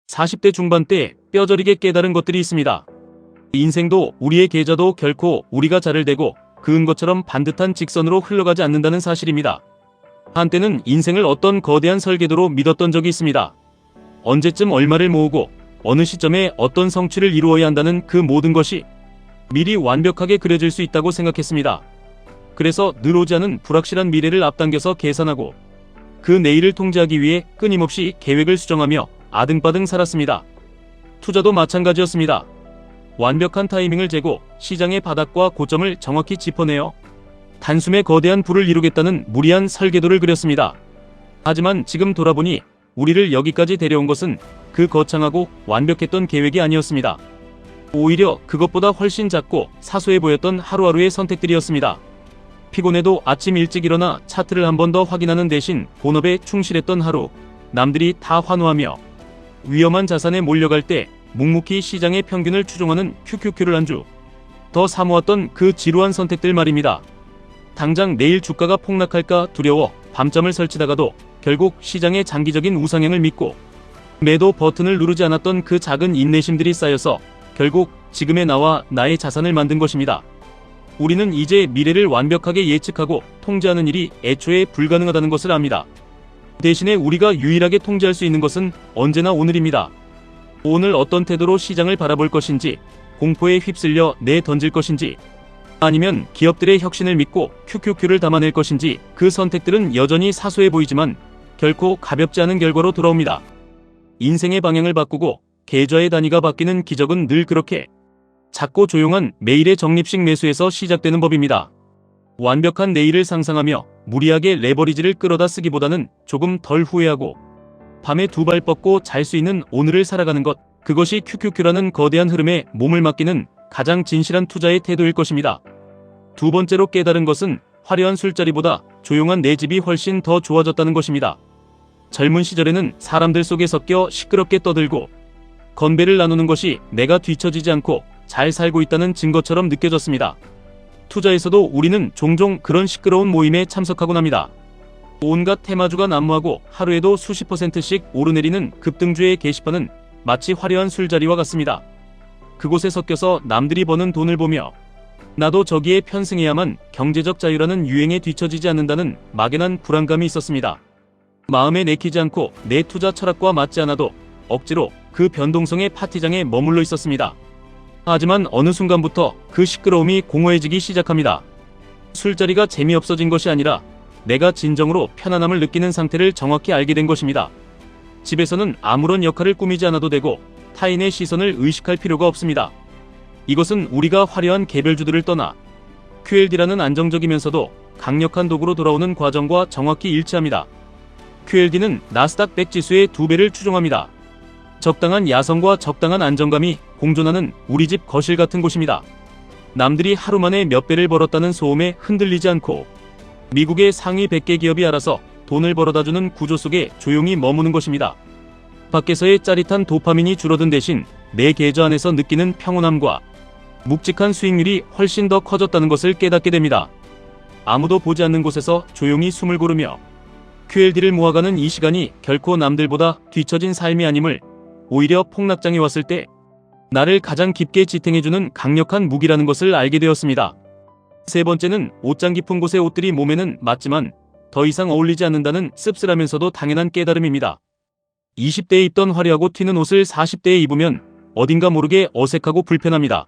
40대 중반 때 뼈저리게 깨달은 것들이 있습니다. 인생도 우리의 계좌도 결코 우리가 자를 대고 그은 것처럼 반듯한 직선으로 흘러가지 않는다는 사실입니다. 한때는 인생을 어떤 거대한 설계도로 믿었던 적이 있습니다. 언제쯤 얼마를 모으고 어느 시점에 어떤 성취를 이루어야 한다는 그 모든 것이 미리 완벽하게 그려질 수 있다고 생각했습니다. 그래서 늘 오지 않은 불확실한 미래를 앞당겨서 계산하고 그 내일을 통제하기 위해 끊임없이 계획을 수정하며 아등바등 살았습니다. 투자도 마찬가지였습니다. 완벽한 타이밍을 재고 시장의 바닥과 고점을 정확히 짚어내어 단숨에 거대한 부를 이루겠다는 무리한 설계도를 그렸습니다. 하지만 지금 돌아보니 우리를 여기까지 데려온 것은 그 거창하고 완벽했던 계획이 아니었습니다. 오히려 그것보다 훨씬 작고 사소해 보였던 하루하루의 선택들이었습니다. 피곤해도 아침 일찍 일어나 차트를 한 번 더 확인하는 대신 본업에 충실했던 하루, 남들이 다 환호하며 위험한 자산에 몰려갈 때 묵묵히 시장의 평균을 추종하는 QQQ를 한 주 더 사모았던 그 지루한 선택들 말입니다. 당장 내일 주가가 폭락할까 두려워 밤잠을 설치다가도 결국 시장의 장기적인 우상향을 믿고 매도 버튼을 누르지 않았던 그 작은 인내심들이 쌓여서 결국 지금의 나와 나의 자산을 만든 것입니다. 우리는 이제 미래를 완벽하게 예측하고 통제하는 일이 애초에 불가능하다는 것을 압니다. 대신에 우리가 유일하게 통제할 수 있는 것은 언제나 오늘입니다. 오늘 어떤 태도로 시장을 바라볼 것인지, 공포에 휩쓸려 내던질 것인지, 아니면 기업들의 혁신을 믿고 QQQ를 담아낼 것인지, 그 선택들은 여전히 사소해 보이지만 결코 가볍지 않은 결과로 돌아옵니다. 인생의 방향을 바꾸고 계좌의 단위가 바뀌는 기적은 늘 그렇게 작고 조용한 매일의 적립식 매수에서 시작되는 법입니다. 완벽한 내일을 상상하며 무리하게 레버리지를 끌어다 쓰기보다는 조금 덜 후회하고 밤에 두 발 뻗고 잘 수 있는 오늘을 살아가는 것, 그것이 QQQ라는 거대한 흐름에 몸을 맡기는 가장 진실한 투자의 태도일 것입니다. 두 번째로 깨달은 것은 화려한 술자리보다 조용한 내 집이 훨씬 더 좋아졌다는 것입니다. 젊은 시절에는 사람들 속에 섞여 시끄럽게 떠들고 건배를 나누는 것이 내가 뒤처지지 않고 잘 살고 있다는 증거처럼 느껴졌습니다. 투자에서도 우리는 종종 그런 시끄러운 모임에 참석하곤 합니다. 온갖 테마주가 난무하고 하루에도 수십 %씩 오르내리는 급등주의 게시판은 마치 화려한 술자리와 같습니다. 그곳에 섞여서 남들이 버는 돈을 보며 나도 저기에 편승해야만 경제적 자유라는 유행에 뒤처지지 않는다는 막연한 불안감이 있었습니다. 마음에 내키지 않고 내 투자 철학과 맞지 않아도 억지로 그 변동성의 파티장에 머물러 있었습니다. 하지만 어느 순간부터 그 시끄러움이 공허해지기 시작합니다. 술자리가 재미없어진 것이 아니라 내가 진정으로 편안함을 느끼는 상태를 정확히 알게 된 것입니다. 집에서는 아무런 역할을 꾸미지 않아도 되고 타인의 시선을 의식할 필요가 없습니다. 이것은 우리가 화려한 개별주들을 떠나 QLD라는 안정적이면서도 강력한 도구로 돌아오는 과정과 정확히 일치합니다. QLD는 나스닥 100 지수의 2배를 추종합니다. 적당한 야성과 적당한 안정감이 공존하는 우리 집 거실 같은 곳입니다. 남들이 하루 만에 몇 배를 벌었다는 소음에 흔들리지 않고 미국의 상위 100개 기업이 알아서 돈을 벌어다주는 구조 속에 조용히 머무는 것입니다. 밖에서의 짜릿한 도파민이 줄어든 대신 내 계좌 안에서 느끼는 평온함과 묵직한 수익률이 훨씬 더 커졌다는 것을 깨닫게 됩니다. 아무도 보지 않는 곳에서 조용히 숨을 고르며 QLD를 모아가는 이 시간이 결코 남들보다 뒤처진 삶이 아님을, 오히려 폭락장이 왔을 때 나를 가장 깊게 지탱해주는 강력한 무기라는 것을 알게 되었습니다. 세 번째는 옷장 깊은 곳의 옷들이 몸에는 맞지만 더 이상 어울리지 않는다는 씁쓸하면서도 당연한 깨달음입니다. 20대에 입던 화려하고 튀는 옷을 40대에 입으면 어딘가 모르게 어색하고 불편합니다.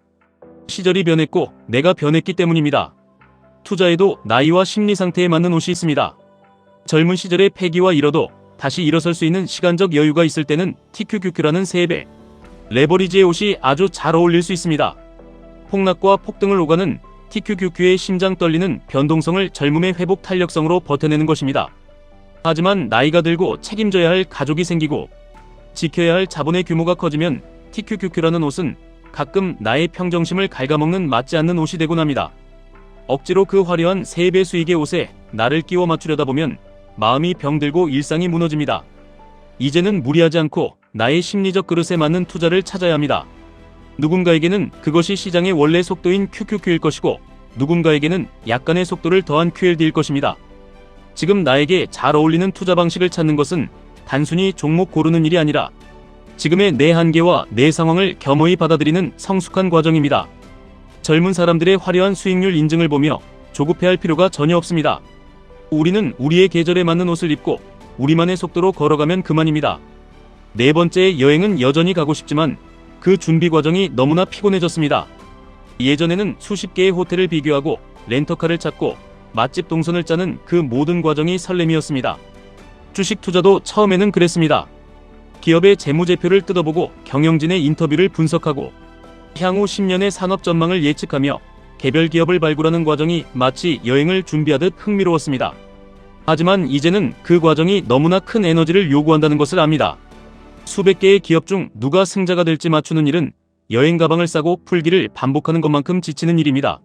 시절이 변했고 내가 변했기 때문입니다. 투자에도 나이와 심리 상태에 맞는 옷이 있습니다. 젊은 시절의 패기와 잃어도 다시 일어설 수 있는 시간적 여유가 있을 때는 TQQQ라는 3배 레버리지의 옷이 아주 잘 어울릴 수 있습니다. 폭락과 폭등을 오가는 TQQQ의 심장 떨리는 변동성을 젊음의 회복 탄력성으로 버텨내는 것입니다. 하지만 나이가 들고 책임져야 할 가족이 생기고 지켜야 할 자본의 규모가 커지면 TQQQ라는 옷은 가끔 나의 평정심을 갉아먹는 맞지 않는 옷이 되곤 합니다. 억지로 그 화려한 3배 수익의 옷에 나를 끼워 맞추려다 보면 마음이 병들고 일상이 무너집니다. 이제는 무리하지 않고 나의 심리적 그릇에 맞는 투자를 찾아야 합니다. 누군가에게는 그것이 시장의 원래 속도인 QQQ일 것이고 누군가에게는 약간의 속도를 더한 QLD일 것입니다. 지금 나에게 잘 어울리는 투자 방식을 찾는 것은 단순히 종목 고르는 일이 아니라 지금의 내 한계와 내 상황을 겸허히 받아들이는 성숙한 과정입니다. 젊은 사람들의 화려한 수익률 인증을 보며 조급해할 필요가 전혀 없습니다. 우리는 우리의 계절에 맞는 옷을 입고 우리만의 속도로 걸어가면 그만입니다. 네 번째, 여행은 여전히 가고 싶지만 그 준비 과정이 너무나 피곤해졌습니다. 예전에는 수십 개의 호텔을 비교하고 렌터카를 찾고 맛집 동선을 짜는 그 모든 과정이 설렘이었습니다. 주식 투자도 처음에는 그랬습니다. 기업의 재무제표를 뜯어보고 경영진의 인터뷰를 분석하고 향후 10년의 산업 전망을 예측하며 개별 기업을 발굴하는 과정이 마치 여행을 준비하듯 흥미로웠습니다. 하지만 이제는 그 과정이 너무나 큰 에너지를 요구한다는 것을 압니다. 수백 개의 기업 중 누가 승자가 될지 맞추는 일은 여행 가방을 싸고 풀기를 반복하는 것만큼 지치는 일입니다.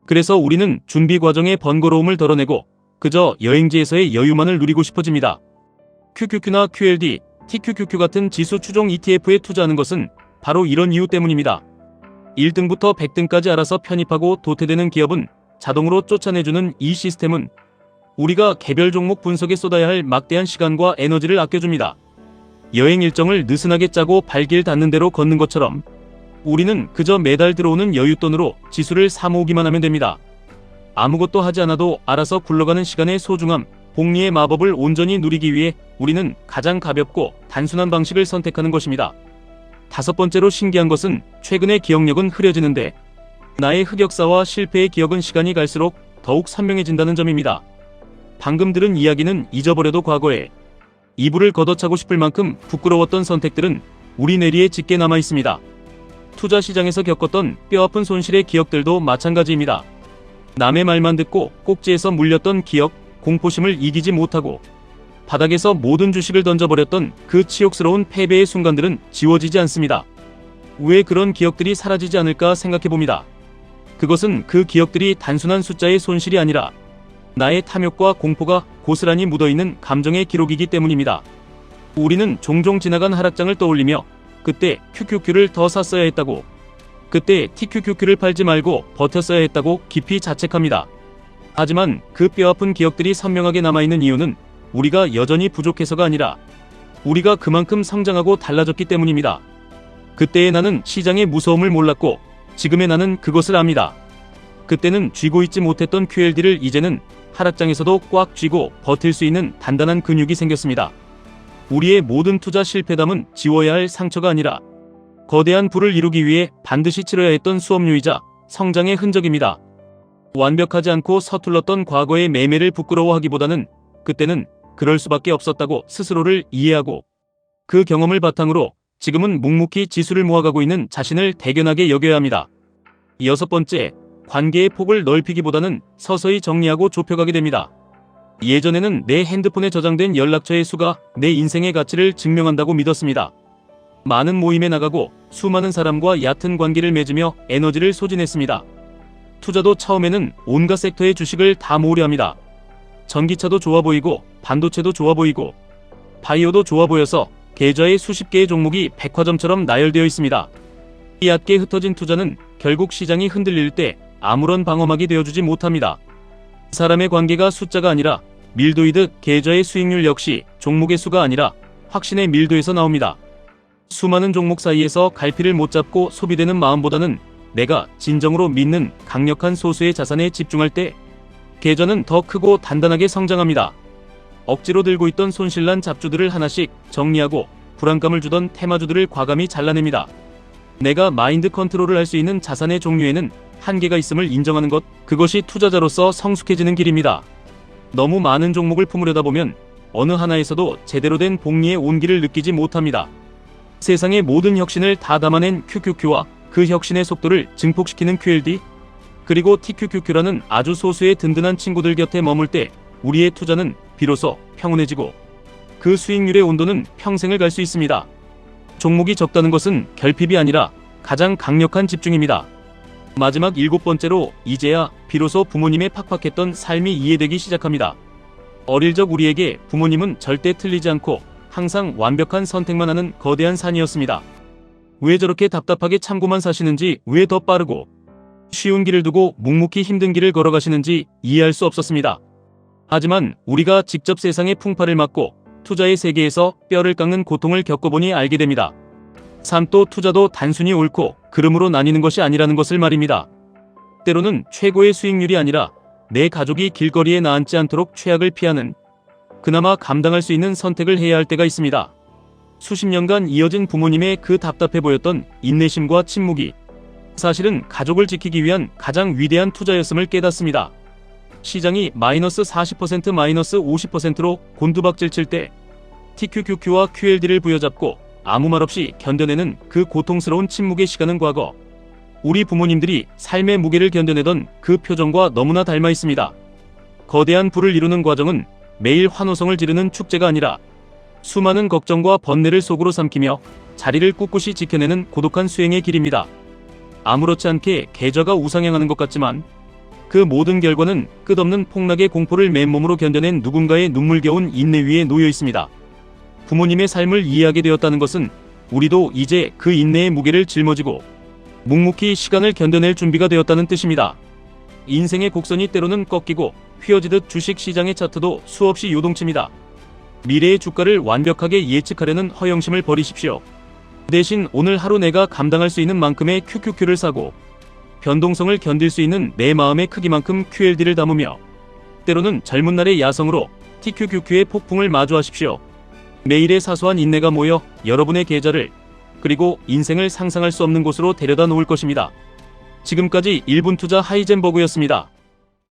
그래서 우리는 준비 과정의 번거로움을 덜어내고 그저 여행지에서의 여유만을 누리고 싶어집니다. QQQ나 QLD, TQQQ 같은 지수 추종 ETF에 투자하는 것은 바로 이런 이유 때문입니다. 1등부터 100등까지 알아서 편입하고 도태되는 기업은 자동으로 쫓아내주는 이 시스템은 우리가 개별 종목 분석에 쏟아야 할 막대한 시간과 에너지를 아껴줍니다. 여행 일정을 느슨하게 짜고 발길 닿는 대로 걷는 것처럼 우리는 그저 매달 들어오는 여윳돈으로 지수를 사모으기만 하면 됩니다. 아무것도 하지 않아도 알아서 굴러가는 시간의 소중함, 복리의 마법을 온전히 누리기 위해 우리는 가장 가볍고 단순한 방식을 선택하는 것입니다. 다섯 번째로 신기한 것은 최근의 기억력은 흐려지는데 나의 흑역사와 실패의 기억은 시간이 갈수록 더욱 선명해진다는 점입니다. 방금 들은 이야기는 잊어버려도 과거에 이불을 걷어차고 싶을 만큼 부끄러웠던 선택들은 우리 뇌리에 짙게 남아 있습니다. 투자 시장에서 겪었던 뼈아픈 손실의 기억들도 마찬가지입니다. 남의 말만 듣고 꼭지에서 물렸던 기억, 공포심을 이기지 못하고 바닥에서 모든 주식을 던져버렸던 그 치욕스러운 패배의 순간들은 지워지지 않습니다. 왜 그런 기억들이 사라지지 않을까 생각해봅니다. 그것은 그 기억들이 단순한 숫자의 손실이 아니라 나의 탐욕과 공포가 고스란히 묻어있는 감정의 기록이기 때문입니다. 우리는 종종 지나간 하락장을 떠올리며 그때 QQQ를 더 샀어야 했다고, 그때 TQQQ를 팔지 말고 버텼어야 했다고 깊이 자책합니다. 하지만 그 뼈아픈 기억들이 선명하게 남아있는 이유는 우리가 여전히 부족해서가 아니라 우리가 그만큼 성장하고 달라졌기 때문입니다. 그때의 나는 시장의 무서움을 몰랐고 지금의 나는 그것을 압니다. 그때는 쥐고 있지 못했던 QLD를 이제는 하락장에서도 꽉 쥐고 버틸 수 있는 단단한 근육이 생겼습니다. 우리의 모든 투자 실패담은 지워야 할 상처가 아니라 거대한 부를 이루기 위해 반드시 치러야 했던 수업료이자 성장의 흔적입니다. 완벽하지 않고 서툴렀던 과거의 매매를 부끄러워하기보다는 그때는 그럴 수밖에 없었다고 스스로를 이해하고 그 경험을 바탕으로 지금은 묵묵히 지수를 모아가고 있는 자신을 대견하게 여겨야 합니다. 여섯 번째, 관계의 폭을 넓히기보다는 서서히 정리하고 좁혀가게 됩니다. 예전에는 내 핸드폰에 저장된 연락처의 수가 내 인생의 가치를 증명한다고 믿었습니다. 많은 모임에 나가고 수많은 사람과 얕은 관계를 맺으며 에너지를 소진했습니다. 투자도 처음에는 온갖 섹터의 주식을 다 모으려 합니다. 전기차도 좋아 보이고 반도체도 좋아 보이고 바이오도 좋아 보여서 계좌에 수십 개의 종목이 백화점처럼 나열되어 있습니다. 이 얕게 흩어진 투자는 결국 시장이 흔들릴 때 아무런 방어막이 되어주지 못합니다. 사람의 관계가 숫자가 아니라 밀도이듯 계좌의 수익률 역시 종목의 수가 아니라 확신의 밀도에서 나옵니다. 수많은 종목 사이에서 갈피를 못 잡고 소비되는 마음보다는 내가 진정으로 믿는 강력한 소수의 자산에 집중할 때 계좌는 더 크고 단단하게 성장합니다. 억지로 들고 있던 손실난 잡주들을 하나씩 정리하고 불안감을 주던 테마주들을 과감히 잘라냅니다. 내가 마인드 컨트롤을 할 수 있는 자산의 종류에는 한계가 있음을 인정하는 것, 그것이 투자자로서 성숙해지는 길입니다. 너무 많은 종목을 품으려다 보면 어느 하나에서도 제대로 된 복리의 온기를 느끼지 못합니다. 세상의 모든 혁신을 다 담아낸 QQQ와 그 혁신의 속도를 증폭시키는 QLD, 그리고 TQQQ라는 아주 소수의 든든한 친구들 곁에 머물 때 우리의 투자는 비로소 평온해지고 그 수익률의 온도는 평생을 갈 수 있습니다. 종목이 적다는 것은 결핍이 아니라 가장 강력한 집중입니다. 마지막 일곱 번째로 이제야 비로소 부모님의 팍팍했던 삶이 이해되기 시작합니다. 어릴 적 우리에게 부모님은 절대 틀리지 않고 항상 완벽한 선택만 하는 거대한 산이었습니다. 왜 저렇게 답답하게 참고만 사시는지, 왜 더 빠르고 쉬운 길을 두고 묵묵히 힘든 길을 걸어가시는지 이해할 수 없었습니다. 하지만 우리가 직접 세상의 풍파를 맞고 투자의 세계에서 뼈를 깎는 고통을 겪어보니 알게 됩니다. 삶도 투자도 단순히 옳고 그름으로 나뉘는 것이 아니라는 것을 말입니다. 때로는 최고의 수익률이 아니라 내 가족이 길거리에 나앉지 않도록 최악을 피하는, 그나마 감당할 수 있는 선택을 해야 할 때가 있습니다. 수십 년간 이어진 부모님의 그 답답해 보였던 인내심과 침묵이 사실은 가족을 지키기 위한 가장 위대한 투자였음을 깨닫습니다. 시장이 마이너스 40% 마이너스 50%로 곤두박질 칠 때 TQQQ와 QLD를 부여잡고 아무 말 없이 견뎌내는 그 고통스러운 침묵의 시간은 과거 우리 부모님들이 삶의 무게를 견뎌내던 그 표정과 너무나 닮아 있습니다. 거대한 부를 이루는 과정은 매일 환호성을 지르는 축제가 아니라 수많은 걱정과 번뇌를 속으로 삼키며 자리를 꿋꿋이 지켜내는 고독한 수행의 길입니다. 아무렇지 않게 계좌가 우상향하는 것 같지만 그 모든 결과는 끝없는 폭락의 공포를 맨몸으로 견뎌낸 누군가의 눈물겨운 인내 위에 놓여 있습니다. 부모님의 삶을 이해하게 되었다는 것은 우리도 이제 그 인내의 무게를 짊어지고 묵묵히 시간을 견뎌낼 준비가 되었다는 뜻입니다. 인생의 곡선이 때로는 꺾이고 휘어지듯 주식시장의 차트도 수없이 요동칩니다. 미래의 주가를 완벽하게 예측하려는 허영심을 버리십시오. 대신 오늘 하루 내가 감당할 수 있는 만큼의 QQQ를 사고 변동성을 견딜 수 있는 내 마음의 크기만큼 QLD를 담으며 때로는 젊은 날의 야성으로 TQQQ의 폭풍을 마주하십시오. 매일의 사소한 인내가 모여 여러분의 계좌를 그리고 인생을 상상할 수 없는 곳으로 데려다 놓을 것입니다. 지금까지 1분 투자 하이젠버그였습니다.